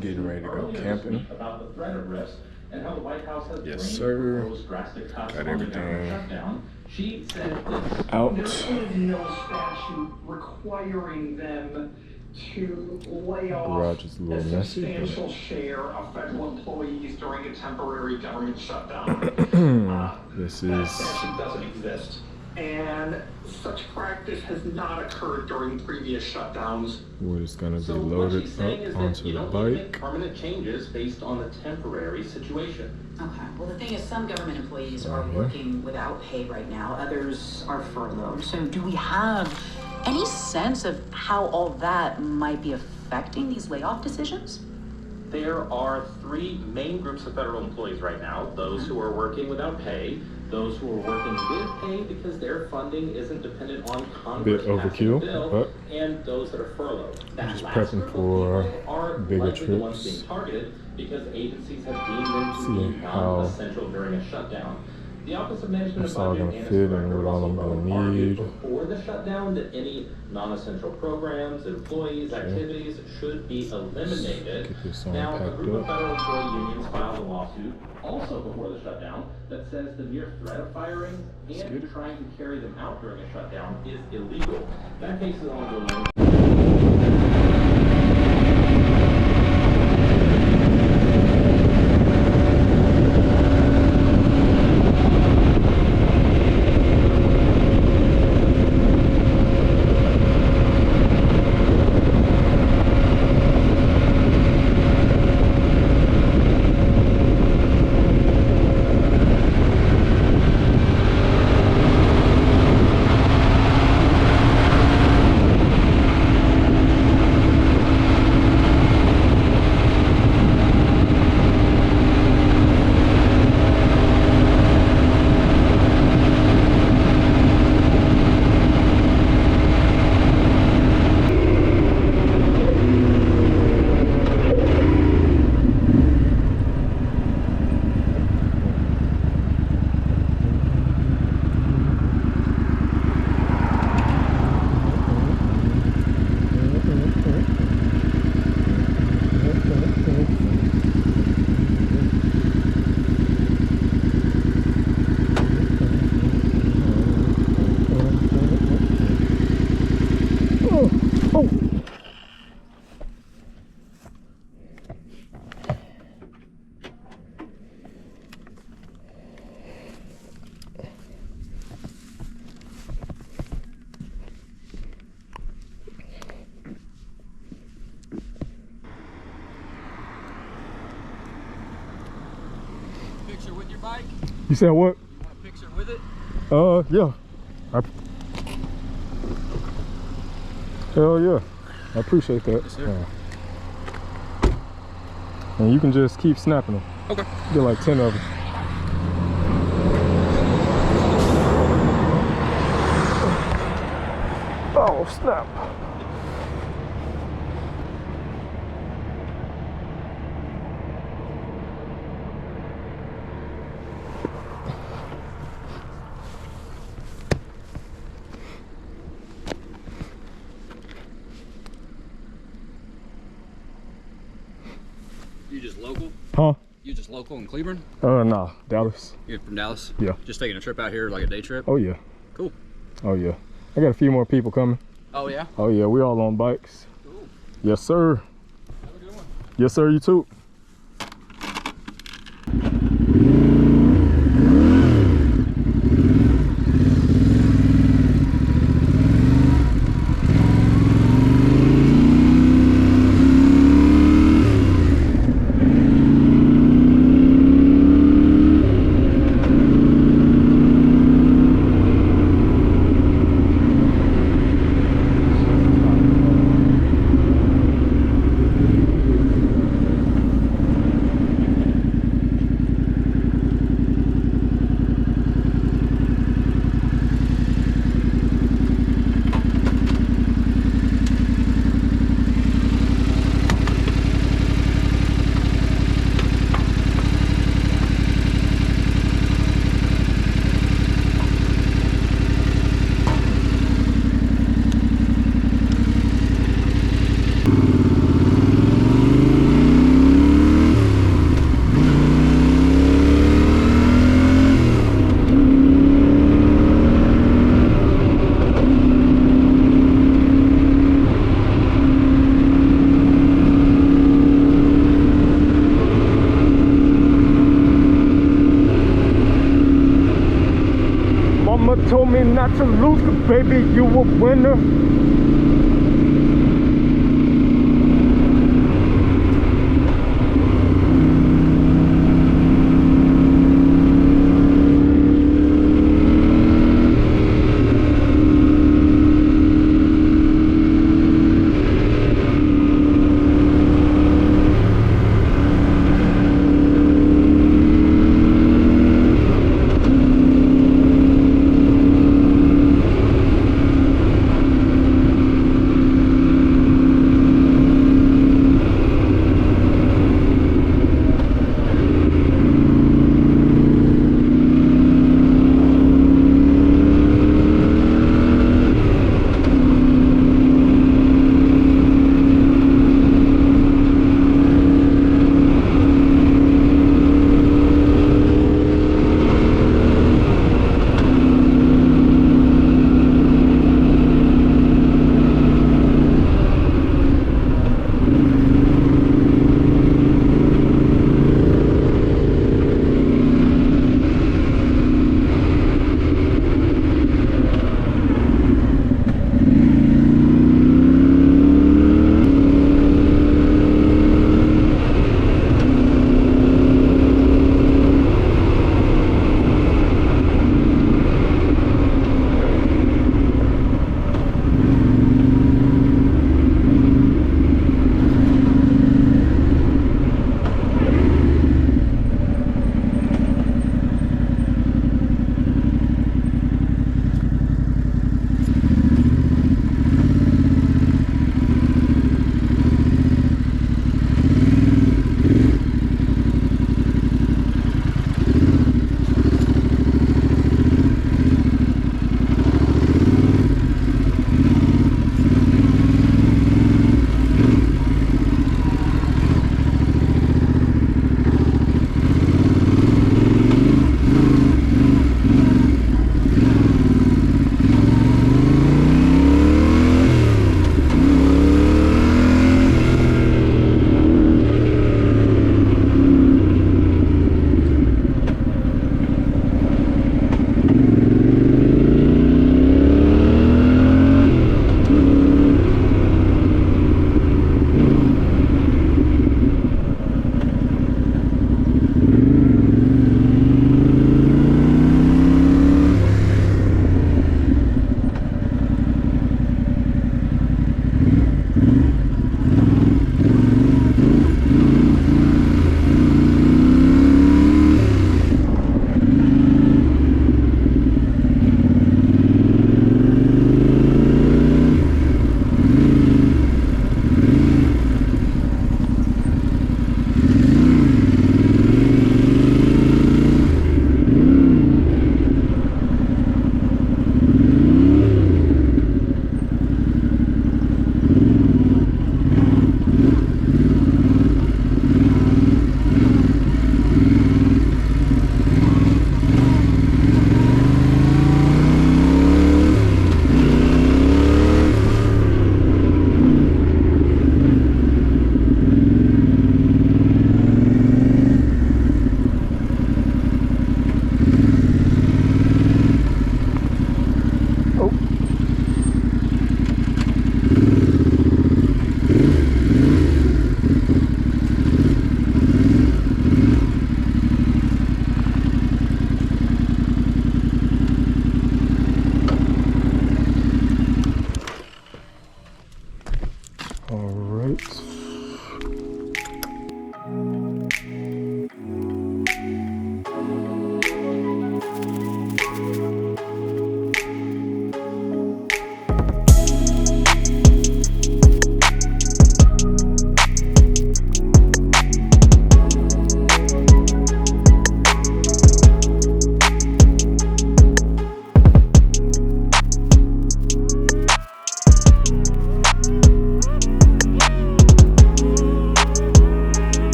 Getting ready to go camping. About the threat of risk and how the White House has yes, sir. drastic cuts Got on the everything shutdown. She said this. out. There is no statute requiring them to lay off Garage is a little messy, substantial share of federal employees during a temporary government shutdown. This That is statute doesn't exist. And such practice has not occurred during previous shutdowns. what is going to be So what loaded she's saying is up that onto you the don't need to make bike. permanent changes based on the temporary situation. Okay, well, the thing is, some government employees are working without pay right now, others are furloughed. So do we have any sense of how all that might be affecting these layoff decisions? There are three main groups of federal employees right now: those who are working without pay, those who are working with pay because their funding isn't dependent on Congress Bit passing a overkill, bill, but and those that are furloughed. That just last prepping group of for people are bigger likely the ones trips. being targeted because agencies have deemed them to See be how non-essential during a shutdown. The Office of Management it's and all Budget gonna and its fit and director what all I'm Russell gonna Rowe argued need. before the shutdown that any non-essential programs, employees, activities should be eliminated. Get this all Now, a packed group of up. federal employee unions filed a lawsuit also before the shutdown that says the mere threat of firing and trying to carry them out during a shutdown is illegal. That case is ongoing. Picture with your bike? You said what? You want a picture with it? Yeah. Hell yeah. I appreciate that. Yes, sir. And you can just keep snapping them. Okay. Get like 10 of them. Oh, snap. You just local? Huh? You just local in Cleburne? Nah, Dallas. You're from Dallas? Yeah. Just taking a trip out here, like a day trip? Oh yeah. Cool. Oh yeah. I got a few more people coming. Oh yeah? Oh yeah, we all on bikes. Cool. Yes sir. Have a good one. Yes sir, you too. me not to lose, 'cause baby, you a winner.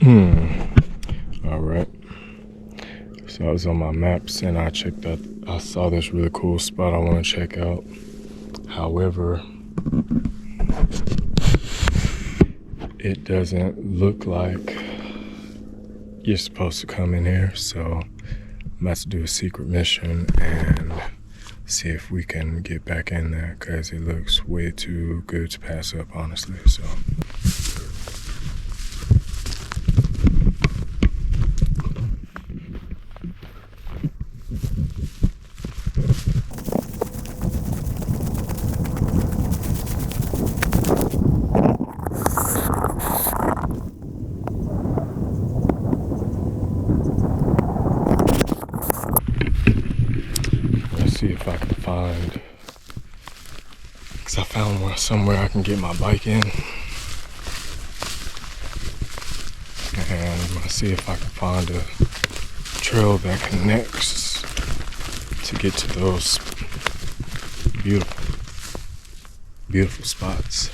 All right. So I was on my maps and I saw this really cool spot I want to check out. However, it doesn't look like you're supposed to come in here. So I'm about to do a secret mission and see if we can get back in there, because it looks way too good to pass up, honestly. So see if I can find, because I found somewhere I can get my bike in, and I'm gonna see if I can find a trail that connects to get to those beautiful spots.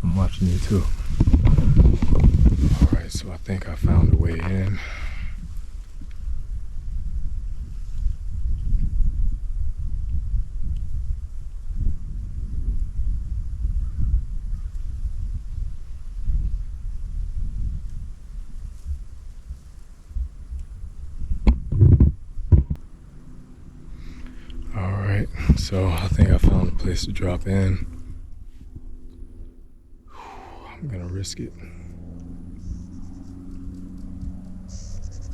I'm watching you too. Alright, so I think I found a way in. Alright, so I think I found a place to drop in. I'm gonna risk it.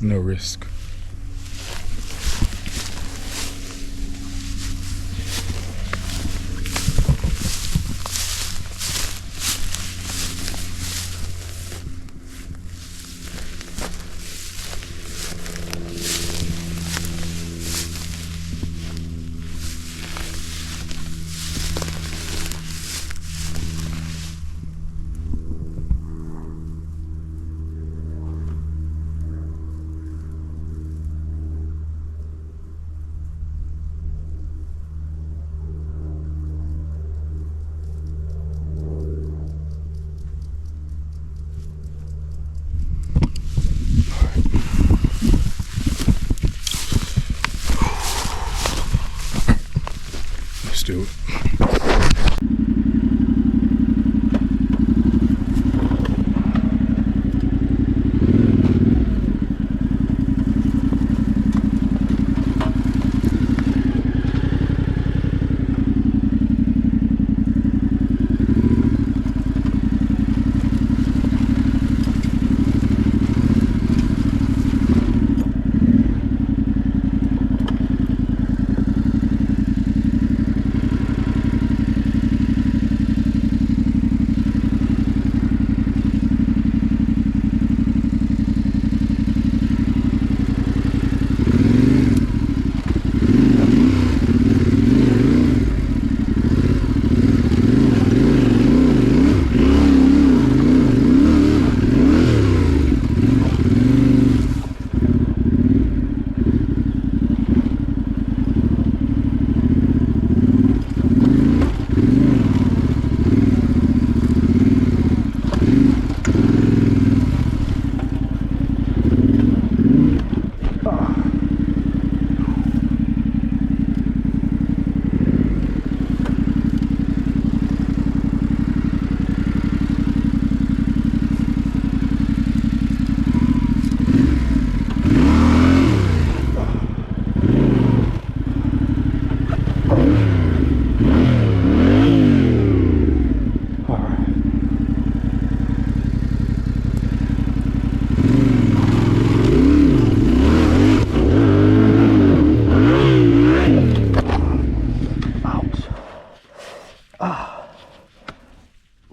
No risk. Let's do it.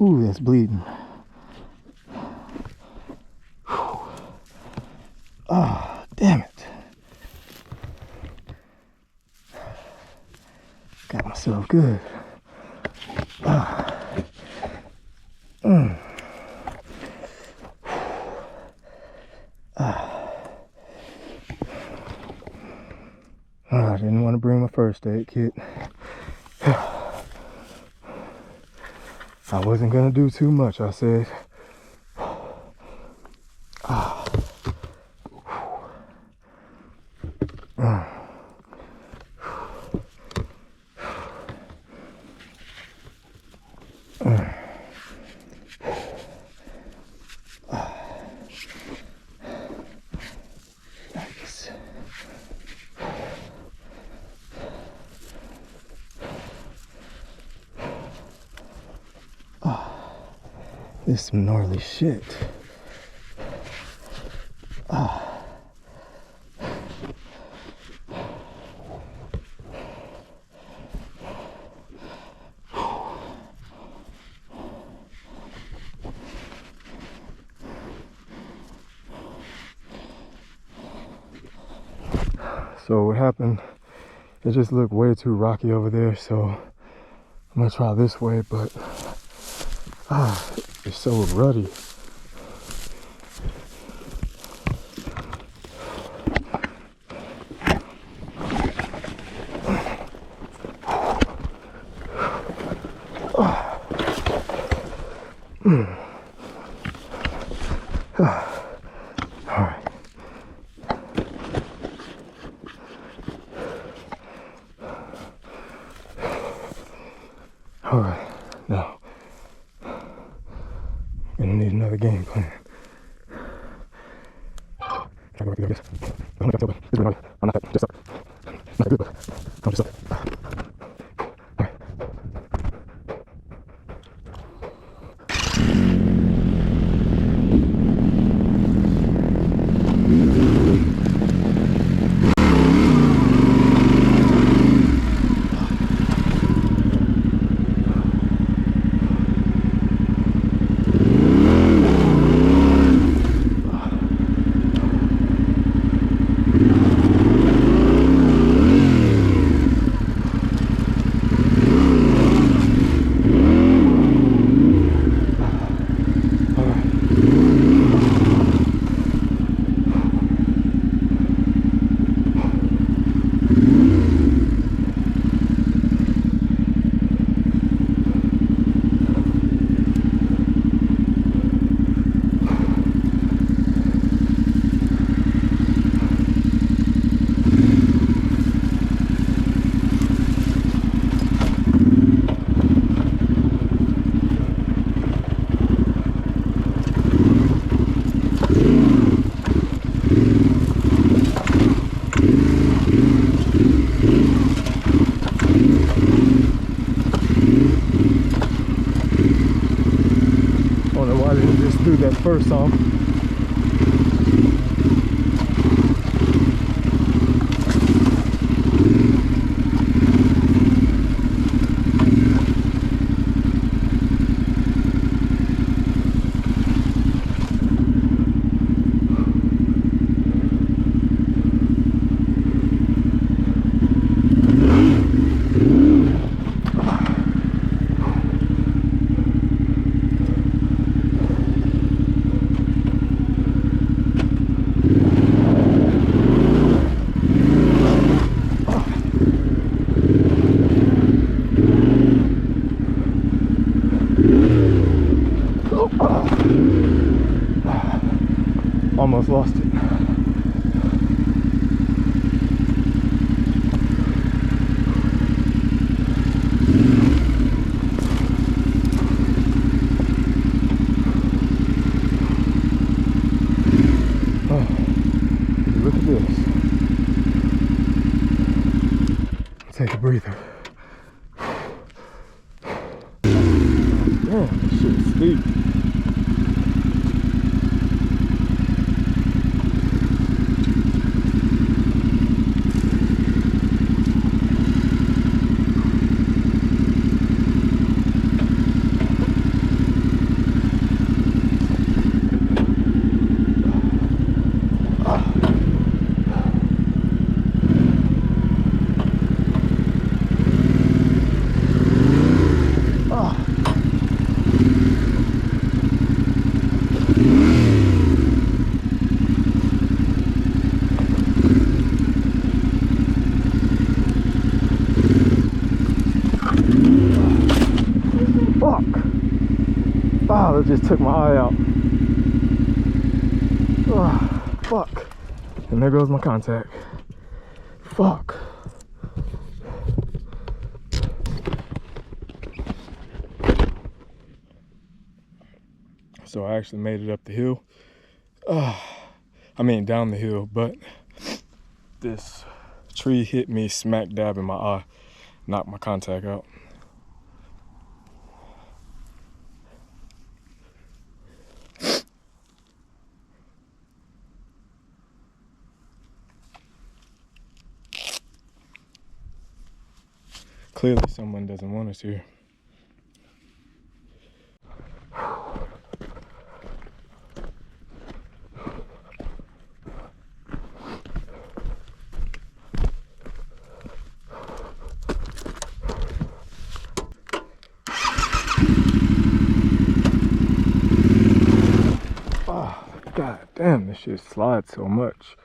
Ooh, that's bleeding. Ah, damn it. Got myself good. I didn't want to bring my first aid kit. I wasn't gonna do too much, I said. Nice. This is some gnarly shit. So what happened, it just looked way too rocky over there, so I'm gonna try this way, but it's so ruddy. Alright. Alright, now gonna need another game plan. Try to work this. I'm not that just up. Not good, but I'm just up. Alright. Do that first song. Almost lost it. Oh, look at this. Take a breather. Damn, this shit is steep. just took my eye out. Oh, fuck. And there goes my contact. Fuck. So I actually made it up the hill. I mean down the hill, but this tree hit me smack dab in my eye, knocked my contact out. Clearly someone doesn't want us here. Oh, god damn, this shit slides so much.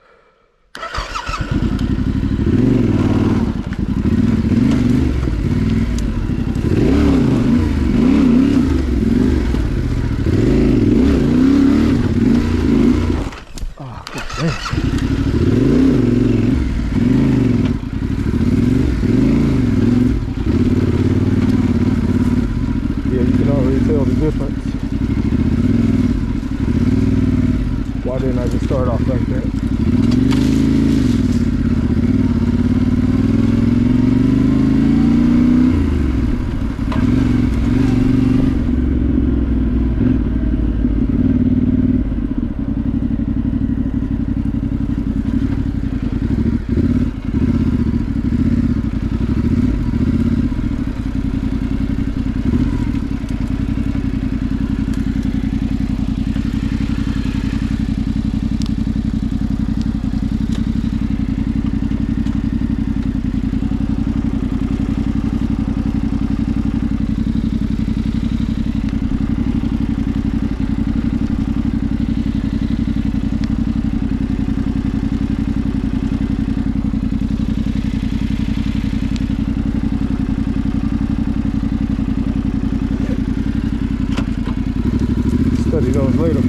Yeah, you can already tell the difference. Why didn't I just start off like that? Study those later.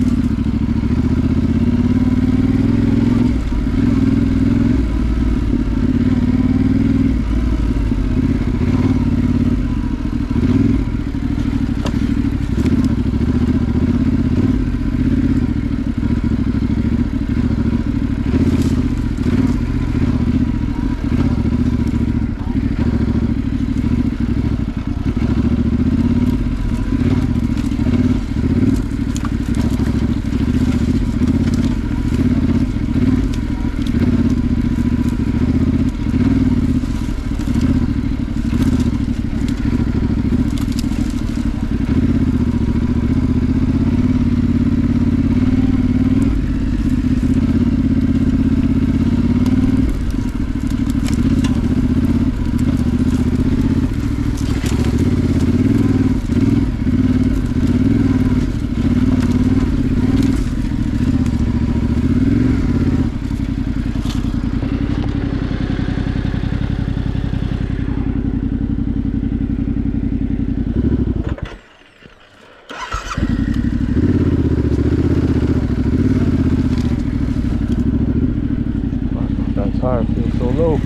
Tire feels so low.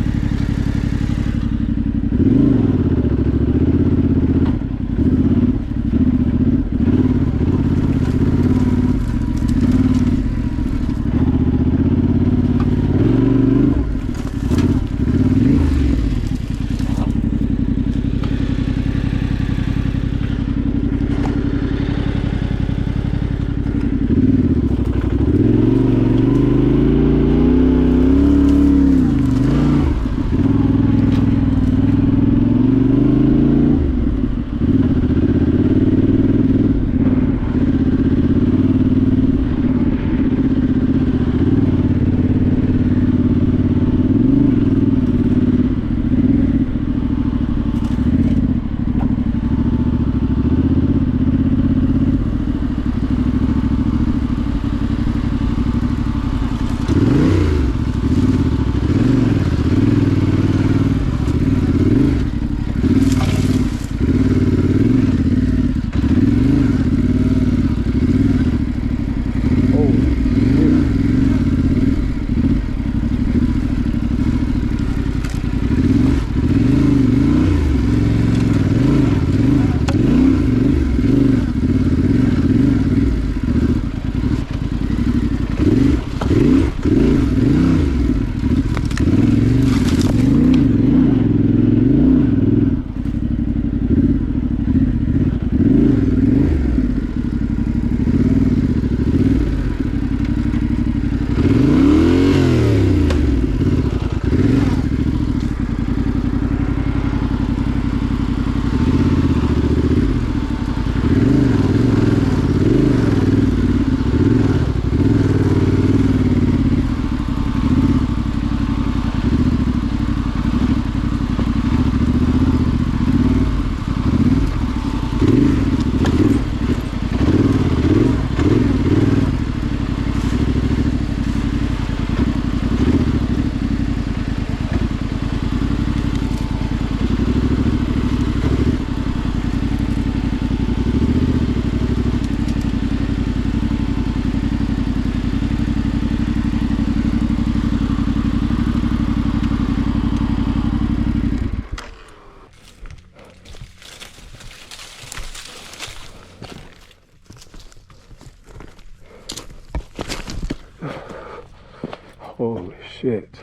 shit.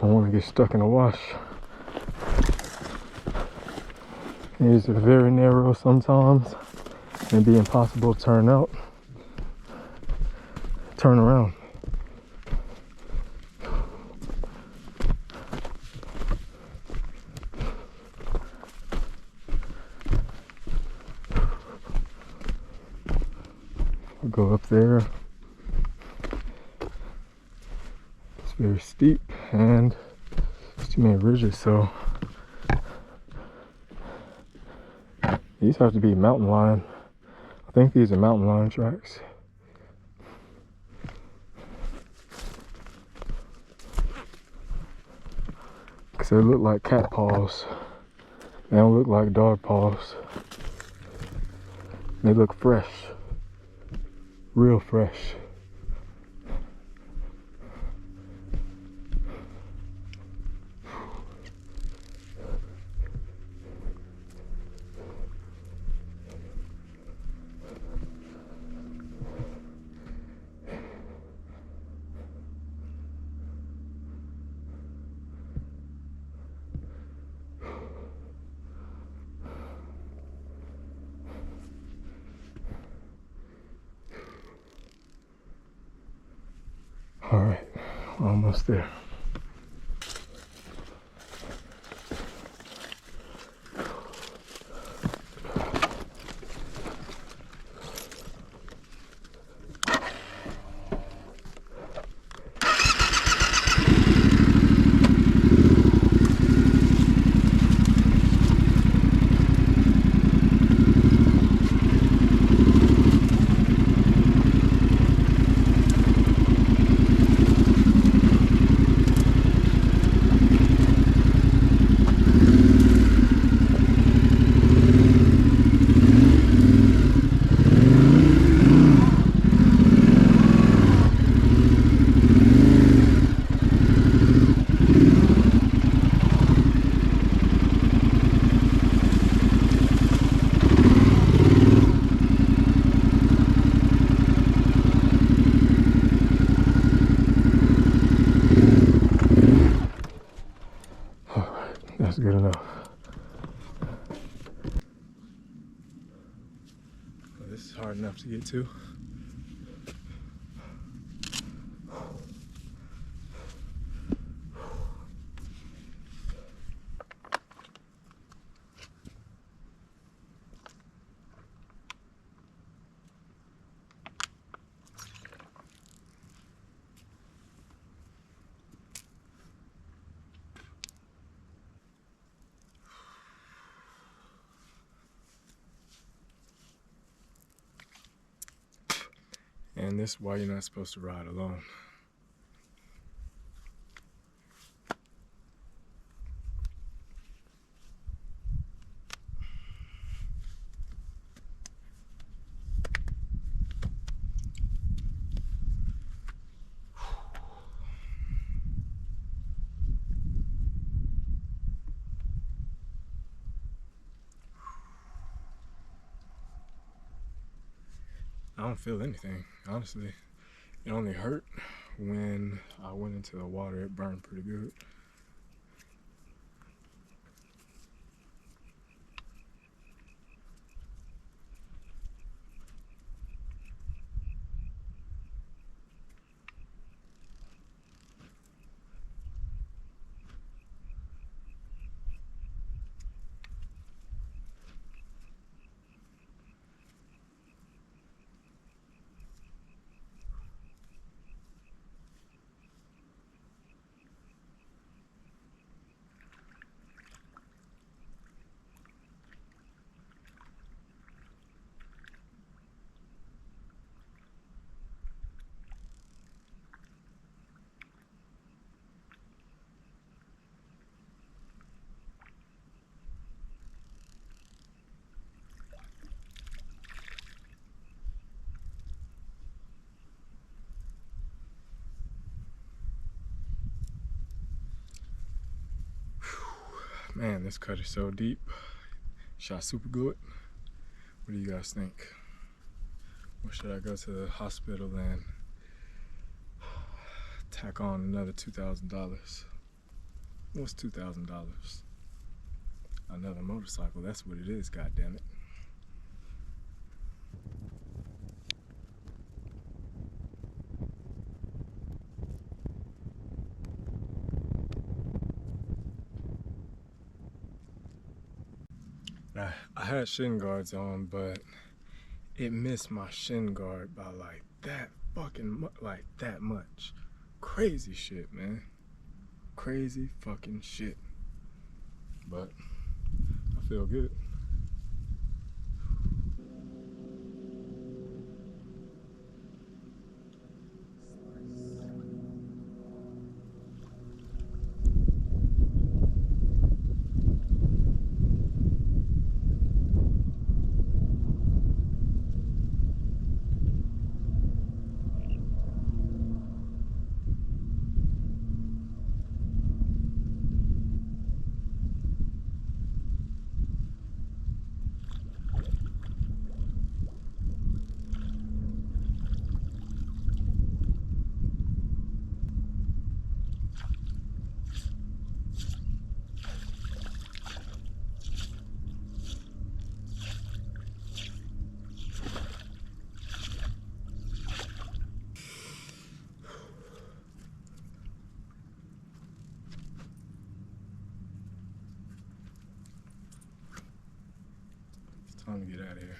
I want to get stuck in a wash. These are very narrow sometimes. It'd be impossible to turn around. I'll go up there. It's very steep and it's too many ridges, so these have to be mountain lion. I think these are mountain lion tracks. Because they look like cat paws. They don't look like dog paws. They look fresh. Real fresh. All right, almost there. That's good enough. Well, this is hard enough to get to. And this is why you're not supposed to ride alone. I don't feel anything, honestly. It only hurt when I went into the water. It burned pretty good. Man, this cut is so deep. Shot super good. What do you guys think? Or should I go to the hospital and tack on another $2,000? What's $2,000? Another motorcycle, that's what it is, goddammit. I had shin guards on, but it missed my shin guard by like that much. Crazy shit, man. Crazy fucking shit. But I feel good. Time to get out of here.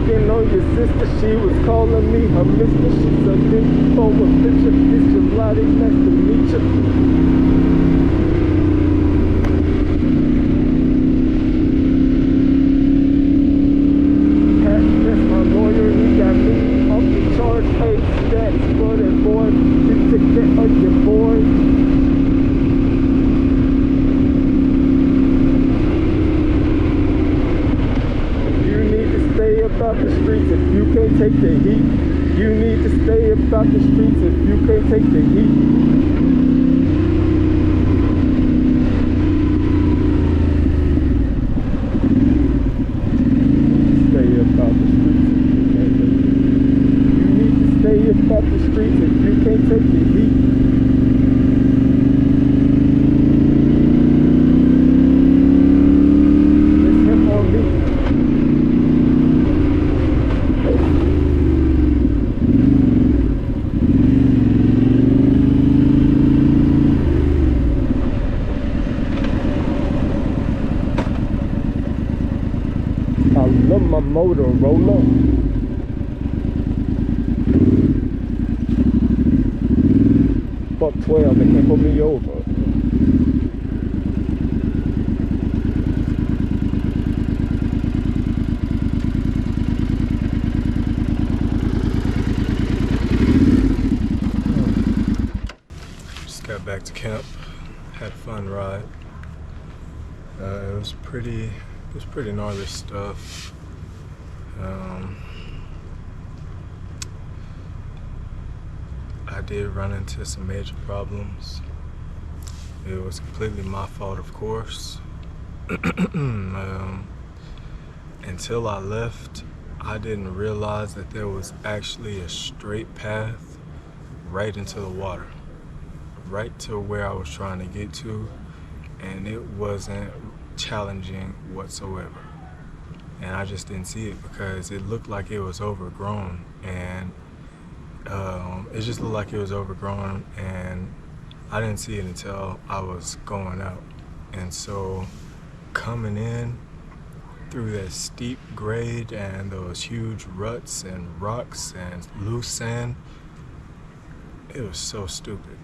fucking on your sister. She was calling me her mister. She's a bitch for a picture. It's July, nice to meet you. That's my lawyer, he got me off the charge. Hey, stats for that boy. You take that on your boy. You need to stay about the streets if you can't take the heat. You need to stay about the streets if you can't take the heat. Stay about the streets if you can't take the heat. You need to stay about the streets if you can't take the heat. It's him on me. I love my Motorola. Fuck 12, they can't pull me over. Just got back to camp. Had a fun ride. It was pretty gnarly stuff. I did run into some major problems. It was completely my fault, of course. Until I left, I didn't realize that there was actually a straight path right into the water, right to where I was trying to get to, and it wasn't challenging whatsoever. And I just didn't see it because it looked like it was overgrown, and it just looked like it was overgrown, and I didn't see it until I was going out. And so coming in through that steep grade and those huge ruts and rocks and loose sand, it was so stupid.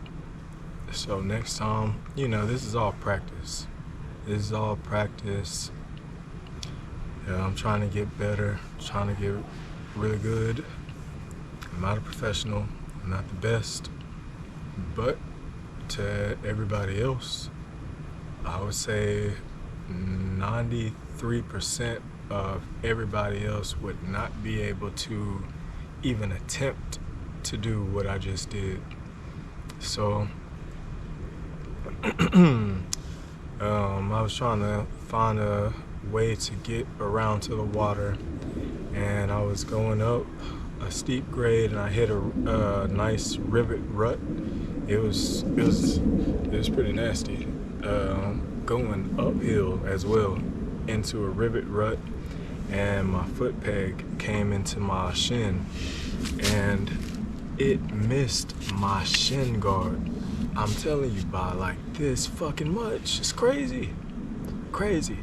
So next time, you know, this is all practice. This is all practice. I'm trying to get better, trying to get really good. I'm not a professional, I'm not the best, but to everybody else, I would say 93% of everybody else would not be able to even attempt to do what I just did. So I was trying to find a way to get around to the water, and I was going up a steep grade, and I hit a nice rivet rut. It was pretty nasty. Going uphill as well into a rivet rut, and my foot peg came into my shin, and it missed my shin guard. I'm telling you, by like this fucking much. It's crazy. Crazy.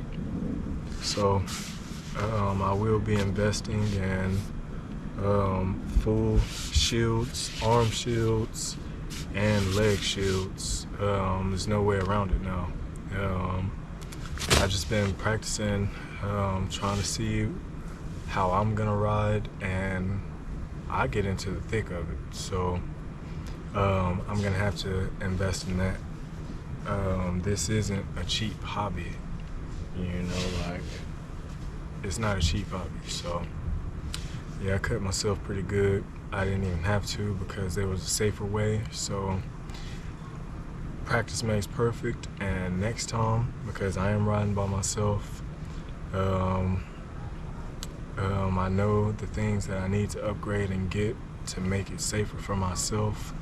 So I will be investing in full shields, arm shields, and leg shields. There's no way around it now. I've just been practicing, trying to see how I'm gonna ride, and I get into the thick of it. So I'm gonna have to invest in that. This isn't a cheap hobby, you know, like, it's not a cheap hobby. So yeah, I cut myself pretty good. I didn't even have to because there was a safer way. So practice makes perfect, and next time, because I am riding by myself, I know the things that I need to upgrade and get to make it safer for myself.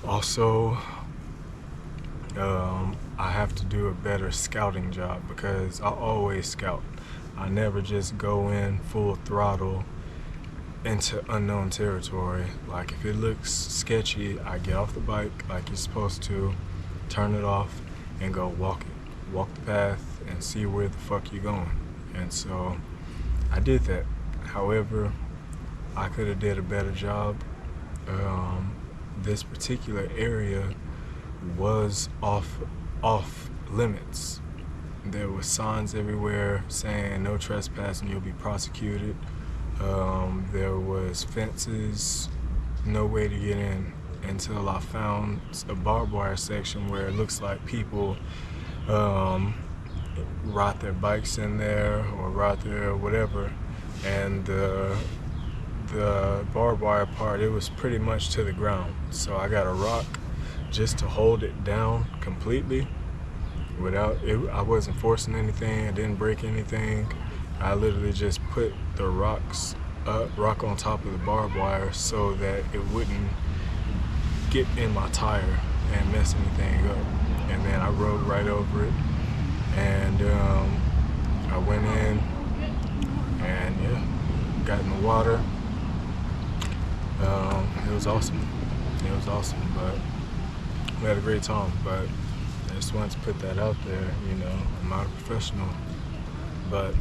Also, I have to do a better scouting job, because I always scout. I never just go in full throttle into unknown territory. Like, if it looks sketchy, I get off the bike like you're supposed to, turn it off, and go walk it. Walk the path and see where the fuck you're going. And so I did that. However, I could have did a better job. This particular area was off limits. There were signs everywhere saying no trespassing, you'll be prosecuted. There was fences, no way to get in until I found a barbed wire section where it looks like people ride their bikes in there or ride their whatever, and the barbed wire part, it was pretty much to the ground. So I got a rock just to hold it down completely. I wasn't forcing anything, I didn't break anything. I literally just put the rock on top of the barbed wire so that it wouldn't get in my tire and mess anything up. And then I rode right over it, and I went in and yeah, got in the water. It was awesome. It was awesome, but we had a great time. But I just wanted to put that out there. You know, I'm not a professional, but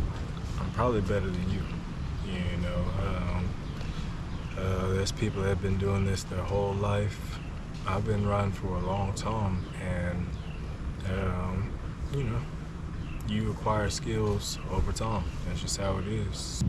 I'm probably better than you. You know, there's people that have been doing this their whole life. I've been riding for a long time, and you know, you acquire skills over time. That's just how it is.